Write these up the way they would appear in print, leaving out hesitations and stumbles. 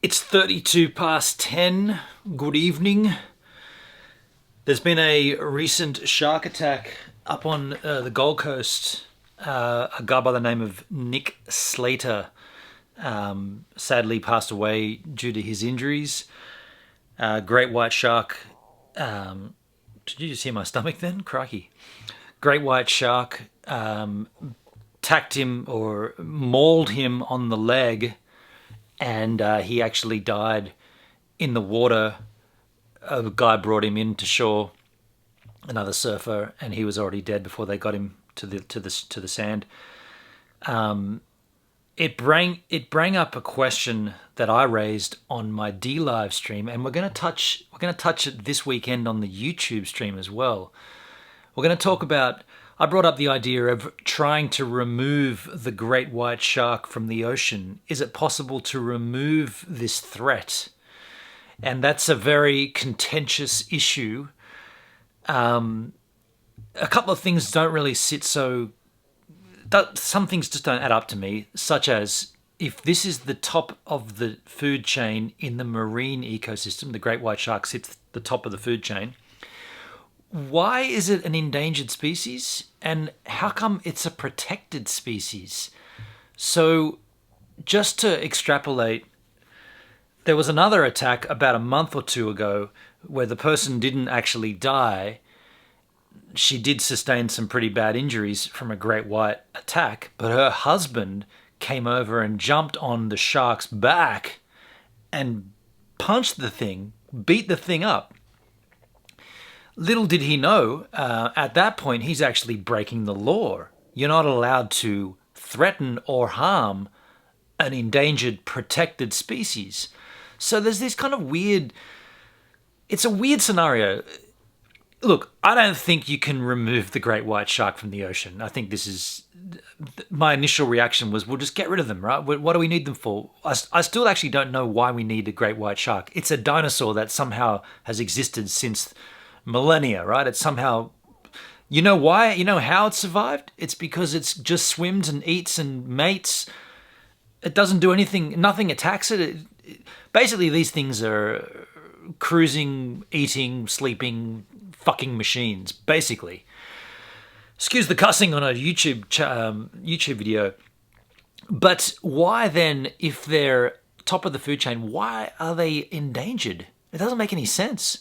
It's 32 past 10. Good evening. There's been a recent shark attack up on the Gold Coast. A guy by the name of Nick Slater sadly passed away due to his injuries. Great white shark. Did you just hear my stomach then? Crikey. Great white shark tacked him or mauled him on the leg, and he actually died in the water. A guy brought him in to shore, another surfer, and he was already dead before they got him to the sand. It bring up a question that I raised on my D live stream, and we're going to touch it this weekend on the YouTube stream as well. We're going to talk about. I brought up the idea of trying to remove the great white shark from the ocean. Is it possible to remove this threat? And that's a very contentious issue. A couple of things don't really sit so... Some things just don't add up to me, such as if this is the top of the food chain in the marine ecosystem, the great white shark sits at the top of the food chain, why is it an endangered species? And how come it's a protected species? So just to extrapolate, there was another attack about a month or two ago where the person didn't actually die. She did sustain some pretty bad injuries from a great white attack, but her husband came over and jumped on the shark's back and punched the thing, beat the thing up. Little did he know, at that point, he's actually breaking the law. You're not allowed to threaten or harm an endangered, protected species. So there's this kind of weird... It's a weird scenario. Look, I don't think you can remove the great white shark from the ocean. I think this is... My initial reaction was, we'll just get rid of them, right? What do we need them for? I still actually don't know why we need a great white shark. It's a dinosaur that somehow has existed since millennia, right? It's somehow... You know why? You know how it survived? It's because it's just swims and eats and mates. It doesn't do anything. Nothing attacks it. Basically, these things are cruising, eating, sleeping, fucking machines, basically. Excuse the cussing on a YouTube video. But why then, if they're top of the food chain, why are they endangered? It doesn't make any sense.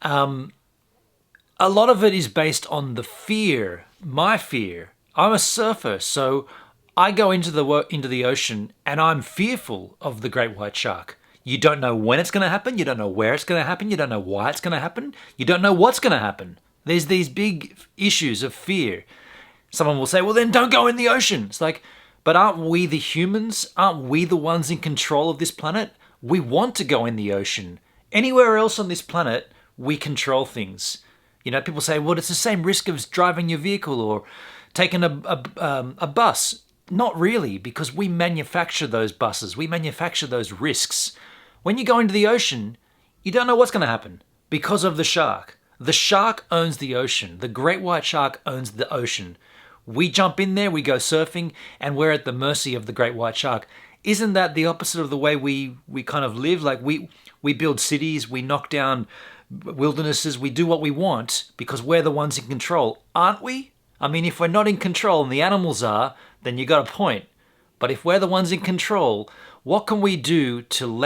A lot of it is based on the fear, my fear. I'm a surfer, so I go into the ocean and I'm fearful of the great white shark. You don't know when it's going to happen. You don't know where it's going to happen. You don't know why it's going to happen. You don't know what's going to happen. There's these big issues of fear. Someone will say, well, then don't go in the ocean. It's like, but aren't we the humans? Aren't we the ones in control of this planet? We want to go in the ocean. Anywhere else on this planet, we control things. You know, people say, well, it's the same risk as driving your vehicle or taking a bus. Not really, because we manufacture those buses. We manufacture those risks. When you go into the ocean, you don't know what's going to happen because of the shark. The shark owns the ocean. The great white shark owns the ocean. We jump in there, we go surfing, and we're at the mercy of the great white shark. Isn't that the opposite of the way we kind of live? Like we build cities, we knock down wildernesses, we do what we want because we're the ones in control, aren't we? I mean, if we're not in control and the animals are, then you got a point. But if we're the ones in control, what can we do to let